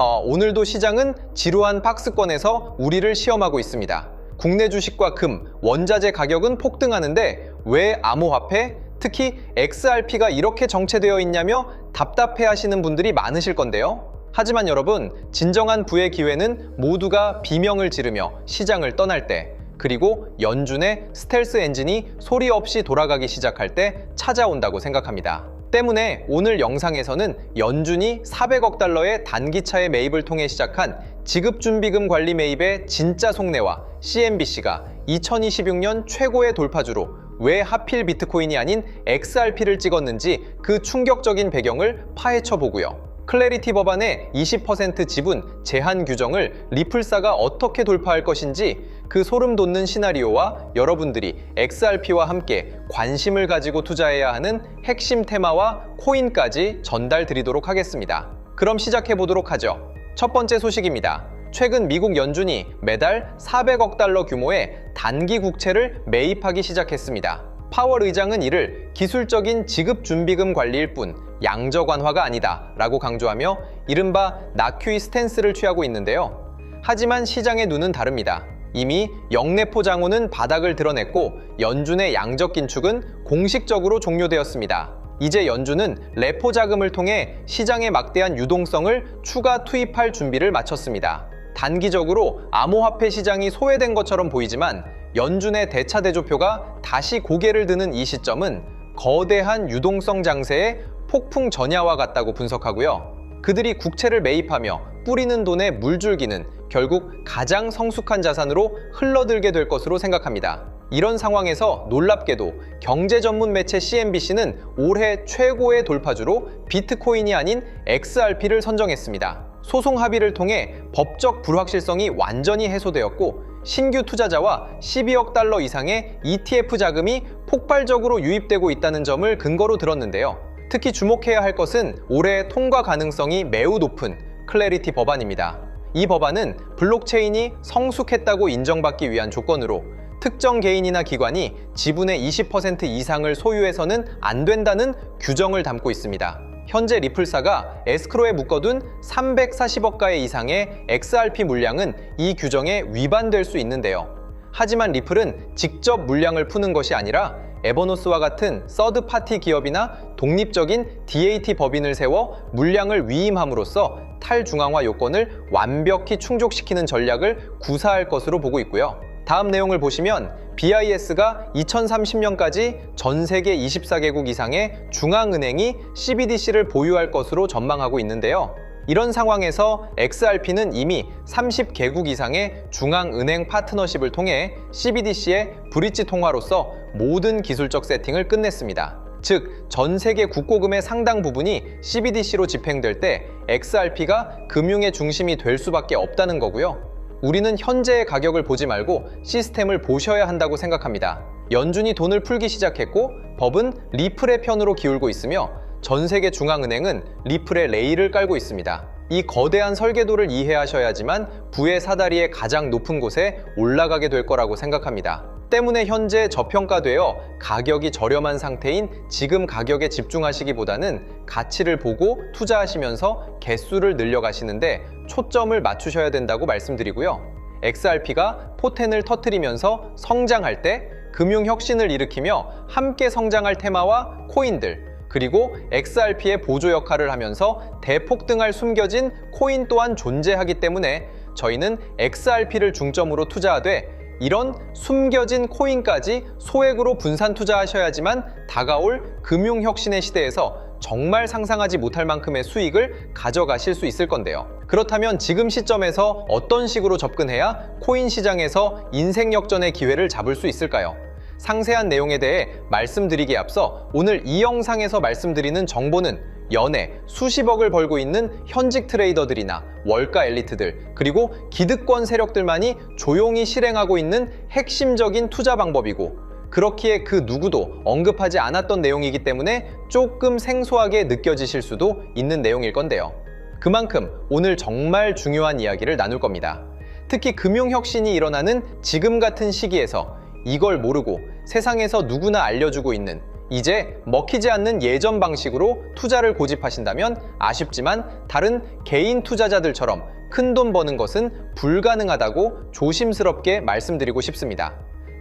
오늘도 시장은 지루한 박스권에서 우리를 시험하고 있습니다. 국내 주식과 금, 원자재 가격은 폭등하는데 왜 암호화폐, 특히 XRP가 이렇게 정체되어 있냐며 답답해하시는 분들이 많으실 건데요. 하지만 여러분, 진정한 부의 기회는 모두가 비명을 지르며 시장을 떠날 때, 그리고 연준의 스텔스 엔진이 소리 없이 돌아가기 시작할 때 찾아온다고 생각합니다. 때문에 오늘 영상에서는 연준이 400억 달러의 단기차의 매입을 통해 시작한 지급준비금 관리 매입의 진짜 속내와 CNBC가 2026년 최고의 돌파주로 왜 하필 비트코인이 아닌 XRP를 찍었는지 그 충격적인 배경을 파헤쳐 보고요. 클래리티 법안의 20% 지분 제한 규정을 리플사가 어떻게 돌파할 것인지 그 소름 돋는 시나리오와 여러분들이 XRP와 함께 관심을 가지고 투자해야 하는 핵심 테마와 코인까지 전달 드리도록 하겠습니다. 그럼 시작해 보도록 하죠. 첫 번째 소식입니다. 최근 미국 연준이 매달 400억 달러 규모의 단기 국채를 매입하기 시작했습니다. 파월 의장은 이를 기술적인 지급준비금 관리일 뿐 양적 완화가 아니다 라고 강조하며 이른바 낙큐이 스탠스를 취하고 있는데요. 하지만 시장의 눈은 다릅니다. 이미 영래포 장호는 바닥을 드러냈고 연준의 양적 긴축은 공식적으로 종료되었습니다. 이제 연준은 레포 자금을 통해 시장의 막대한 유동성을 추가 투입할 준비를 마쳤습니다. 단기적으로 암호화폐 시장이 소외된 것처럼 보이지만 연준의 대차대조표가 다시 고개를 드는 이 시점은 거대한 유동성 장세의 폭풍 전야와 같다고 분석하고요. 그들이 국채를 매입하며 뿌리는 돈의 물줄기는 결국 가장 성숙한 자산으로 흘러들게 될 것으로 생각합니다. 이런 상황에서 놀랍게도 경제 전문 매체 CNBC는 올해 최고의 돌파주로 비트코인이 아닌 XRP를 선정했습니다. 소송 합의를 통해 법적 불확실성이 완전히 해소되었고 신규 투자자와 12억 달러 이상의 ETF 자금이 폭발적으로 유입되고 있다는 점을 근거로 들었는데요. 특히 주목해야 할 것은 올해 통과 가능성이 매우 높은 클래리티 법안입니다. 이 법안은 블록체인이 성숙했다고 인정받기 위한 조건으로 특정 개인이나 기관이 지분의 20% 이상을 소유해서는 안 된다는 규정을 담고 있습니다. 현재 리플사가 에스크로에 묶어둔 340억 가의 이상의 XRP 물량은 이 규정에 위반될 수 있는데요. 하지만 리플은 직접 물량을 푸는 것이 아니라 에버노스와 같은 서드파티 기업이나 독립적인 DAT 법인을 세워 물량을 위임함으로써 탈중앙화 요건을 완벽히 충족시키는 전략을 구사할 것으로 보고 있고요. 다음 내용을 보시면 BIS가 2030년까지 전 세계 24개국 이상의 중앙은행이 CBDC를 보유할 것으로 전망하고 있는데요. 이런 상황에서 XRP는 이미 30개국 이상의 중앙은행 파트너십을 통해 CBDC의 브릿지 통화로서 모든 기술적 세팅을 끝냈습니다. 즉, 전 세계 국고금의 상당 부분이 CBDC로 집행될 때 XRP가 금융의 중심이 될 수밖에 없다는 거고요. 우리는 현재의 가격을 보지 말고 시스템을 보셔야 한다고 생각합니다. 연준이 돈을 풀기 시작했고 법은 리플의 편으로 기울고 있으며 전 세계 중앙은행은 리플의 레일을 깔고 있습니다. 이 거대한 설계도를 이해하셔야지만 부의 사다리의 가장 높은 곳에 올라가게 될 거라고 생각합니다. 때문에 현재 저평가되어 가격이 저렴한 상태인 지금 가격에 집중하시기보다는 가치를 보고 투자하시면서 개수를 늘려가시는데 초점을 맞추셔야 된다고 말씀드리고요. XRP가 포텐을 터뜨리면서 성장할 때 금융혁신을 일으키며 함께 성장할 테마와 코인들, 그리고 XRP의 보조 역할을 하면서 대폭등할 숨겨진 코인 또한 존재하기 때문에 저희는 XRP를 중점으로 투자하되 이런 숨겨진 코인까지 소액으로 분산 투자하셔야지만 다가올 금융혁신의 시대에서 정말 상상하지 못할 만큼의 수익을 가져가실 수 있을 건데요. 그렇다면 지금 시점에서 어떤 식으로 접근해야 코인 시장에서 인생 역전의 기회를 잡을 수 있을까요? 상세한 내용에 대해 말씀드리기에 앞서 오늘 이 영상에서 말씀드리는 정보는 연에 수십억을 벌고 있는 현직 트레이더들이나 월가 엘리트들, 그리고 기득권 세력들만이 조용히 실행하고 있는 핵심적인 투자 방법이고, 그렇기에 그 누구도 언급하지 않았던 내용이기 때문에 조금 생소하게 느껴지실 수도 있는 내용일 건데요. 그만큼 오늘 정말 중요한 이야기를 나눌 겁니다. 특히 금융혁신이 일어나는 지금 같은 시기에서 이걸 모르고 세상에서 누구나 알려주고 있는 이제 먹히지 않는 예전 방식으로 투자를 고집하신다면 아쉽지만 다른 개인 투자자들처럼 큰돈 버는 것은 불가능하다고 조심스럽게 말씀드리고 싶습니다.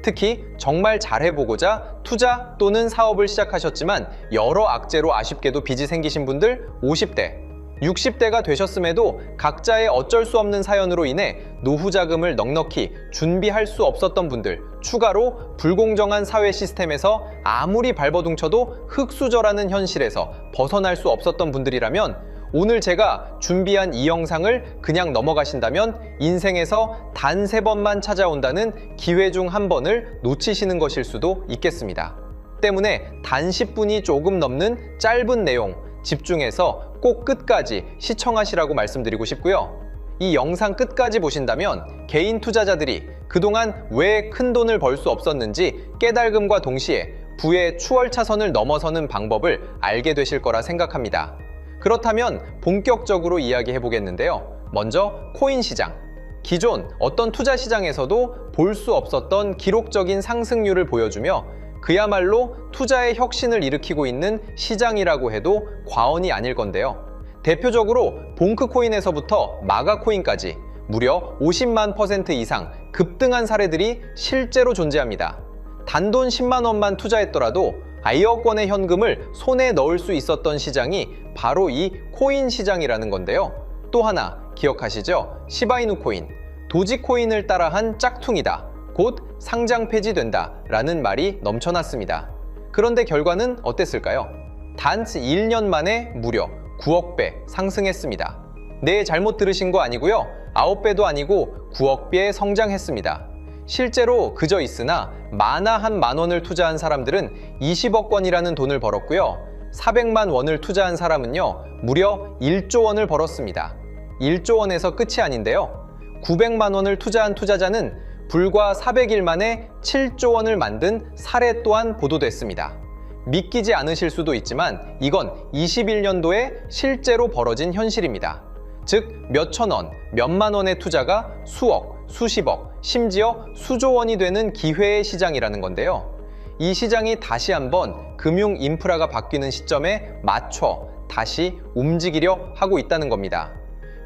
특히 정말 잘해보고자 투자 또는 사업을 시작하셨지만 여러 악재로 아쉽게도 빚이 생기신 분들 50대, 60대가 되셨음에도 각자의 어쩔 수 없는 사연으로 인해 노후 자금을 넉넉히 준비할 수 없었던 분들, 추가로 불공정한 사회 시스템에서 아무리 발버둥쳐도 흙수저라는 현실에서 벗어날 수 없었던 분들이라면 오늘 제가 준비한 이 영상을 그냥 넘어가신다면 인생에서 단 3번만 찾아온다는 기회 중 한 번을 놓치시는 것일 수도 있겠습니다. 때문에 단 10분이 조금 넘는 짧은 내용 집중해서 꼭 끝까지 시청하시라고 말씀드리고 싶고요. 이 영상 끝까지 보신다면 개인 투자자들이 그동안 왜 큰 돈을 벌 수 없었는지 깨달음과 동시에 부의 추월차선을 넘어서는 방법을 알게 되실 거라 생각합니다. 그렇다면 본격적으로 이야기해 보겠는데요. 먼저 코인 시장. 기존 어떤 투자 시장에서도 볼 수 없었던 기록적인 상승률을 보여주며 그야말로 투자의 혁신을 일으키고 있는 시장이라고 해도 과언이 아닐 건데요. 대표적으로 봉크코인에서부터 마가코인까지 무려 50만 % 이상 급등한 사례들이 실제로 존재합니다. 단돈 10만 원만 투자했더라도 1억 원의 현금을 손에 넣을 수 있었던 시장이 바로 이 코인 시장이라는 건데요. 또 하나 기억하시죠? 시바이누 코인, 도지코인을 따라한 짝퉁이다. 곧 상장 폐지된다 라는 말이 넘쳐났습니다. 그런데 결과는 어땠을까요? 단 1년 만에 무려 9억 배 상승했습니다. 네, 잘못 들으신 거 아니고요. 9배도 아니고 9억 배 성장했습니다. 실제로 그저 있으나 만화 한 만 원을 투자한 사람들은 20억 원이라는 돈을 벌었고요. 400만 원을 투자한 사람은요, 무려 1조 원을 벌었습니다. 1조 원에서 끝이 아닌데요. 900만 원을 투자한 투자자는 불과 400일 만에 7조 원을 만든 사례 또한 보도됐습니다. 믿기지 않으실 수도 있지만 이건 21년도에 실제로 벌어진 현실입니다. 즉, 몇천 원, 몇만 원의 투자가 수억, 수십억, 심지어 수조 원이 되는 기회의 시장이라는 건데요. 이 시장이 다시 한번 금융 인프라가 바뀌는 시점에 맞춰 다시 움직이려 하고 있다는 겁니다.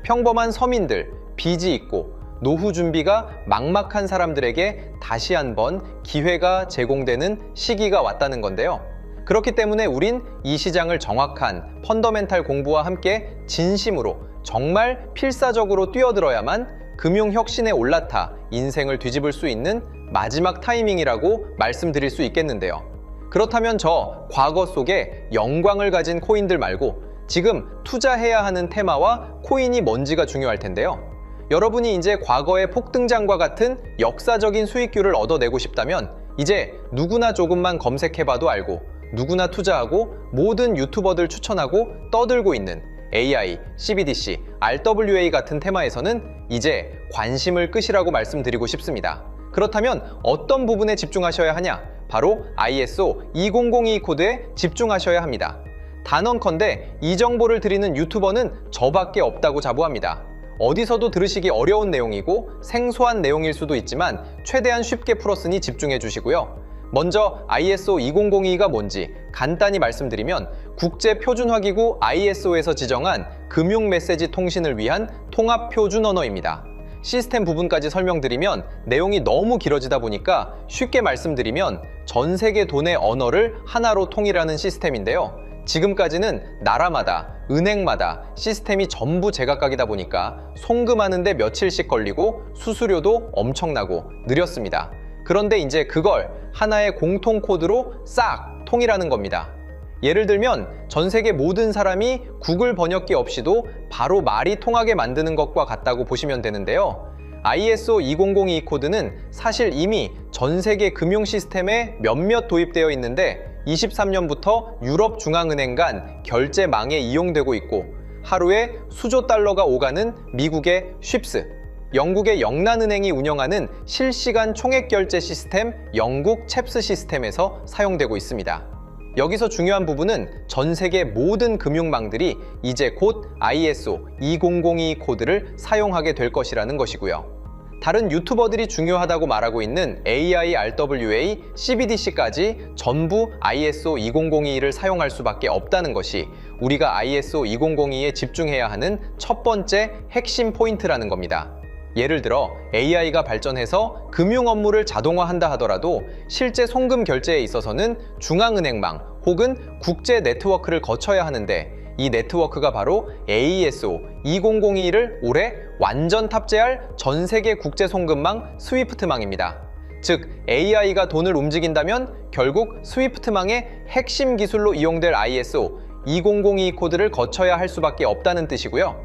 평범한 서민들, 빚이 있고 노후 준비가 막막한 사람들에게 다시 한번 기회가 제공되는 시기가 왔다는 건데요. 그렇기 때문에 우린 이 시장을 정확한 펀더멘탈 공부와 함께 진심으로 정말 필사적으로 뛰어들어야만 금융혁신에 올라타 인생을 뒤집을 수 있는 마지막 타이밍이라고 말씀드릴 수 있겠는데요. 그렇다면 저 과거 속에 영광을 가진 코인들 말고 지금 투자해야 하는 테마와 코인이 뭔지가 중요할 텐데요. 여러분이 이제 과거의 폭등장과 같은 역사적인 수익률을 얻어내고 싶다면 이제 누구나 조금만 검색해봐도 알고 누구나 투자하고 모든 유튜버들 추천하고 떠들고 있는 AI, CBDC, RWA 같은 테마에서는 이제 관심을 끄시라고 말씀드리고 싶습니다. 그렇다면 어떤 부분에 집중하셔야 하냐? 바로 ISO 20022 코드에 집중하셔야 합니다. 단언컨대 이 정보를 드리는 유튜버는 저밖에 없다고 자부합니다. 어디서도 들으시기 어려운 내용이고 생소한 내용일 수도 있지만 최대한 쉽게 풀었으니 집중해 주시고요. 먼저 ISO 2002가 뭔지 간단히 말씀드리면 국제표준화기구 ISO에서 지정한 금융 메시지 통신을 위한 통합표준 언어입니다. 시스템 부분까지 설명드리면 내용이 너무 길어지다 보니까 쉽게 말씀드리면 전 세계 돈의 언어를 하나로 통일하는 시스템인데요. 지금까지는 나라마다, 은행마다 시스템이 전부 제각각이다 보니까 송금하는데 며칠씩 걸리고 수수료도 엄청나고 느렸습니다. 그런데 이제 그걸 하나의 공통 코드로 싹 통일하는 겁니다. 예를 들면 전 세계 모든 사람이 구글 번역기 없이도 바로 말이 통하게 만드는 것과 같다고 보시면 되는데요. ISO 2002 코드는 사실 이미 전 세계 금융 시스템에 몇몇 도입되어 있는데 23년부터 유럽 중앙은행 간 결제망에 이용되고 있고 하루에 수조 달러가 오가는 미국의 쉽스, 영국의 영란은행이 운영하는 실시간 총액결제 시스템 영국 챕스 시스템에서 사용되고 있습니다. 여기서 중요한 부분은 전 세계 모든 금융망들이 이제 곧 ISO 2002 코드를 사용하게 될 것이라는 것이고요. 다른 유튜버들이 중요하다고 말하고 있는 AI, RWA, CBDC까지 전부 ISO 20022를 사용할 수밖에 없다는 것이 우리가 ISO 2002에 집중해야 하는 첫 번째 핵심 포인트라는 겁니다. 예를 들어 AI가 발전해서 금융 업무를 자동화한다 하더라도 실제 송금 결제에 있어서는 중앙은행망 혹은 국제 네트워크를 거쳐야 하는데, 이 네트워크가 바로 AESO 2002를 올해 완전 탑재할 전 세계 국제 송금망 스위프트망입니다. 즉 AI가 돈을 움직인다면 결국 스위프트망의 핵심 기술로 이용될 ISO 2002 코드를 거쳐야 할 수밖에 없다는 뜻이고요.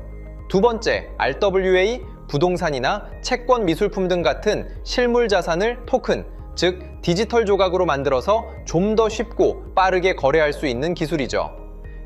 두 번째, RWA, 부동산이나 채권, 미술품 등 같은 실물 자산을 토큰, 즉 디지털 조각으로 만들어서 좀 더 쉽고 빠르게 거래할 수 있는 기술이죠.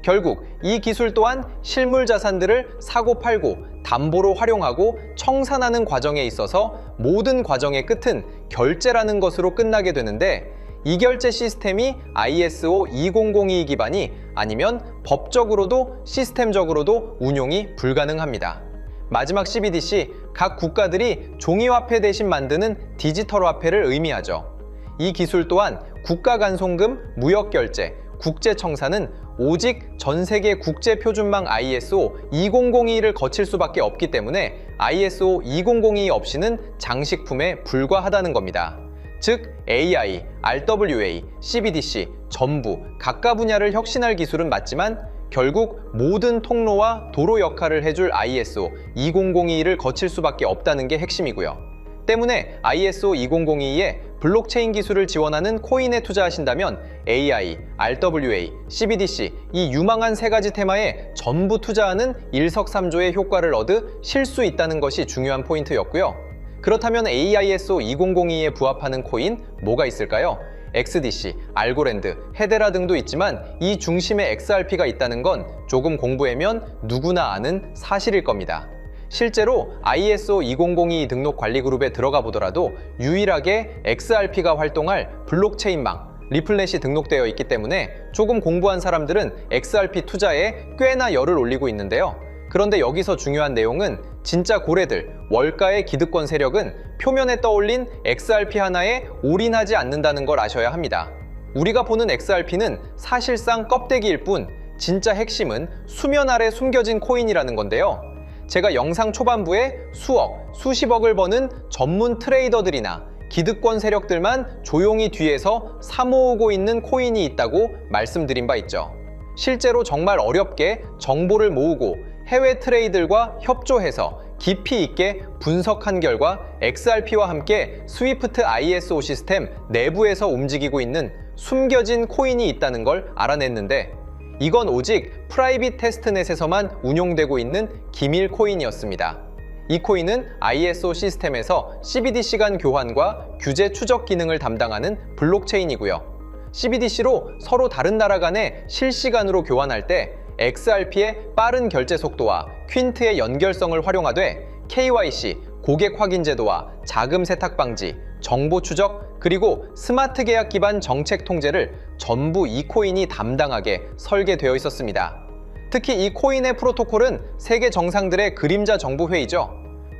결국 이 기술 또한 실물 자산들을 사고 팔고 담보로 활용하고 청산하는 과정에 있어서 모든 과정의 끝은 결제라는 것으로 끝나게 되는데, 이 결제 시스템이 ISO 2002 기반이 아니면 법적으로도 시스템적으로도 운용이 불가능합니다. 마지막 CBDC, 각 국가들이 종이화폐 대신 만드는 디지털 화폐를 의미하죠. 이 기술 또한 국가 간 송금, 무역 결제, 국제 청산은 오직 전 세계 국제 표준망 ISO 2002를 거칠 수밖에 없기 때문에 ISO 2002 없이는 장식품에 불과하다는 겁니다. 즉 AI, RWA, CBDC 전부 각각 분야를 혁신할 기술은 맞지만 결국 모든 통로와 도로 역할을 해줄 ISO 2002를 거칠 수밖에 없다는 게 핵심이고요. 때문에 ISO 2002에 블록체인 기술을 지원하는 코인에 투자하신다면 AI, RWA, CBDC 이 유망한 세 가지 테마에 전부 투자하는 일석삼조의 효과를 얻으실 수 있다는 것이 중요한 포인트였고요. 그렇다면 AISO 2002에 부합하는 코인 뭐가 있을까요? XDC, 알고랜드, 헤데라 등도 있지만 이 중심에 XRP가 있다는 건 조금 공부하면 누구나 아는 사실일 겁니다. 실제로 ISO 2002 등록 관리 그룹에 들어가 보더라도 유일하게 XRP가 활동할 블록체인망, 리플렛이 등록되어 있기 때문에 조금 공부한 사람들은 XRP 투자에 꽤나 열을 올리고 있는데요. 그런데 여기서 중요한 내용은 진짜 고래들, 월가의 기득권 세력은 표면에 떠올린 XRP 하나에 올인하지 않는다는 걸 아셔야 합니다. 우리가 보는 XRP는 사실상 껍데기일 뿐 진짜 핵심은 수면 아래 숨겨진 코인이라는 건데요. 제가 영상 초반부에 수억, 수십억을 버는 전문 트레이더들이나 기득권 세력들만 조용히 뒤에서 사모으고 있는 코인이 있다고 말씀드린 바 있죠. 실제로 정말 어렵게 정보를 모으고 해외 트레이더들과 협조해서 깊이 있게 분석한 결과 XRP와 함께 스위프트 ISO 시스템 내부에서 움직이고 있는 숨겨진 코인이 있다는 걸 알아냈는데, 이건 오직 프라이빗 테스트넷에서만 운용되고 있는 기밀 코인이었습니다. 이 코인은 ISO 시스템에서 CBDC 간 교환과 규제 추적 기능을 담당하는 블록체인이고요. CBDC로 서로 다른 나라 간에 실시간으로 교환할 때 XRP의 빠른 결제 속도와 퀸트의 연결성을 활용하되 KYC, 고객 확인 제도와 자금 세탁 방지, 정보 추적, 그리고 스마트 계약 기반 정책 통제를 전부 이 코인이 담당하게 설계되어 있었습니다. 특히 이 코인의 프로토콜은 세계 정상들의 그림자 정부 회의죠.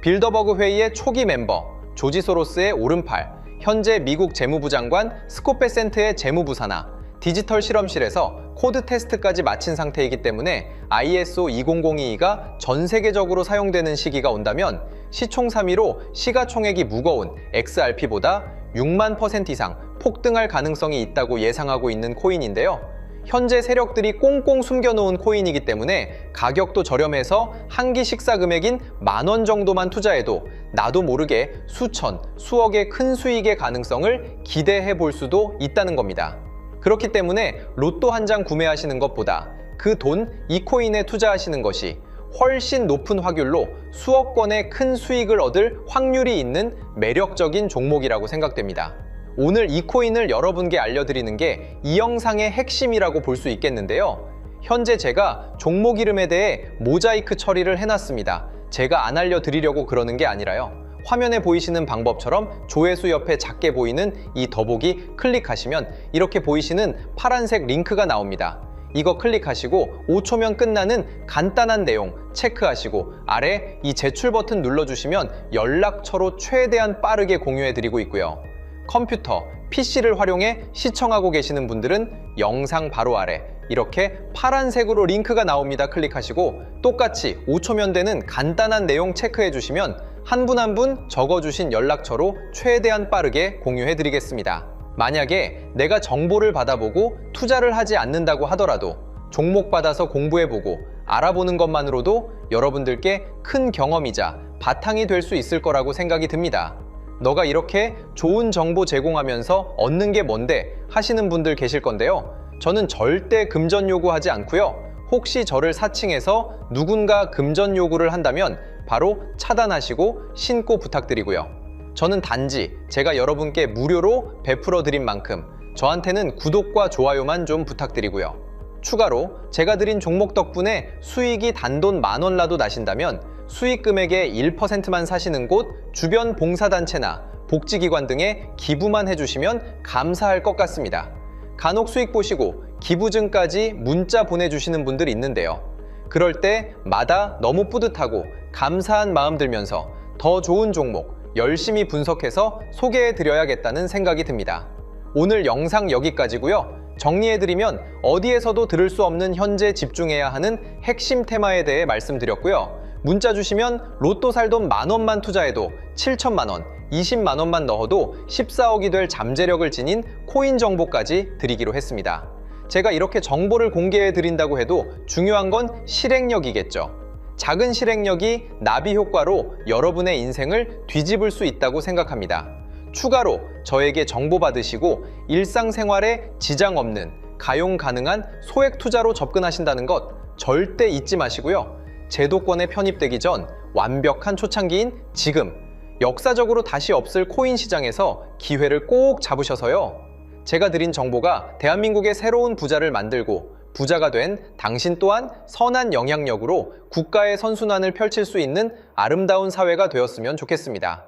빌더버그 회의의 초기 멤버, 조지 소로스의 오른팔, 현재 미국 재무부 장관 스콧 베센트의 재무부 산하, 디지털 실험실에서 코드 테스트까지 마친 상태이기 때문에 ISO 2002가 전 세계적으로 사용되는 시기가 온다면 시총삼위로 시가총액이 무거운 XRP보다 6만% 이상 폭등할 가능성이 있다고 예상하고 있는 코인인데요. 현재 세력들이 꽁꽁 숨겨놓은 코인이기 때문에 가격도 저렴해서 한 끼 식사 금액인 10,000원 정도만 투자해도 나도 모르게 수천, 수억의 큰 수익의 가능성을 기대해 볼 수도 있다는 겁니다. 그렇기 때문에 로또 한 장 구매하시는 것보다 그 돈 이 코인에 투자하시는 것이 훨씬 높은 확률로 수억 건의 큰 수익을 얻을 확률이 있는 매력적인 종목이라고 생각됩니다. 오늘 이 코인을 여러분께 알려드리는 게 이 영상의 핵심이라고 볼 수 있겠는데요. 현재 제가 종목 이름에 대해 모자이크 처리를 해놨습니다. 제가 안 알려드리려고 그러는 게 아니라요. 화면에 보이시는 방법처럼 조회수 옆에 작게 보이는 이 더보기 클릭하시면 이렇게 보이시는 파란색 링크가 나옵니다. 이거 클릭하시고 5초면 끝나는 간단한 내용 체크하시고 아래 이 제출 버튼 눌러주시면 연락처로 최대한 빠르게 공유해드리고 있고요. 컴퓨터, PC를 활용해 시청하고 계시는 분들은 영상 바로 아래 이렇게 파란색으로 링크가 나옵니다. 클릭하시고 똑같이 5초면 되는 간단한 내용 체크해 주시면 한 분 한 분 적어주신 연락처로 최대한 빠르게 공유해 드리겠습니다. 만약에 내가 정보를 받아보고 투자를 하지 않는다고 하더라도 종목 받아서 공부해보고 알아보는 것만으로도 여러분들께 큰 경험이자 바탕이 될 수 있을 거라고 생각이 듭니다. 너가 이렇게 좋은 정보 제공하면서 얻는 게 뭔데 하시는 분들 계실 건데요. 저는 절대 금전 요구하지 않고요. 혹시 저를 사칭해서 누군가 금전 요구를 한다면 바로 차단하시고 신고 부탁드리고요. 저는 단지 제가 여러분께 무료로 베풀어 드린 만큼 저한테는 구독과 좋아요만 좀 부탁드리고요. 추가로 제가 드린 종목 덕분에 수익이 단돈 10,000원 라도 나신다면 수익 금액의 1%만 사시는 곳 주변 봉사단체나 복지기관 등에 기부만 해주시면 감사할 것 같습니다. 간혹 수익 보시고 기부증까지 문자 보내주시는 분들이 있는데요. 그럴 때마다 너무 뿌듯하고 감사한 마음 들면서 더 좋은 종목 열심히 분석해서 소개해드려야겠다는 생각이 듭니다. 오늘 영상 여기까지고요. 정리해드리면 어디에서도 들을 수 없는 현재 집중해야 하는 핵심 테마에 대해 말씀드렸고요. 문자 주시면 로또 살 돈 10,000원만 투자해도 7천만 원, 20만 원만 넣어도 14억이 될 잠재력을 지닌 코인 정보까지 드리기로 했습니다. 제가 이렇게 정보를 공개해 드린다고 해도 중요한 건 실행력이겠죠. 작은 실행력이 나비 효과로 여러분의 인생을 뒤집을 수 있다고 생각합니다. 추가로 저에게 정보 받으시고 일상생활에 지장 없는 가용 가능한 소액 투자로 접근하신다는 것 절대 잊지 마시고요. 제도권에 편입되기 전 완벽한 초창기인 지금 역사적으로 다시 없을 코인 시장에서 기회를 꼭 잡으셔서요. 제가 드린 정보가 대한민국의 새로운 부자를 만들고 부자가 된 당신 또한 선한 영향력으로 국가의 선순환을 펼칠 수 있는 아름다운 사회가 되었으면 좋겠습니다.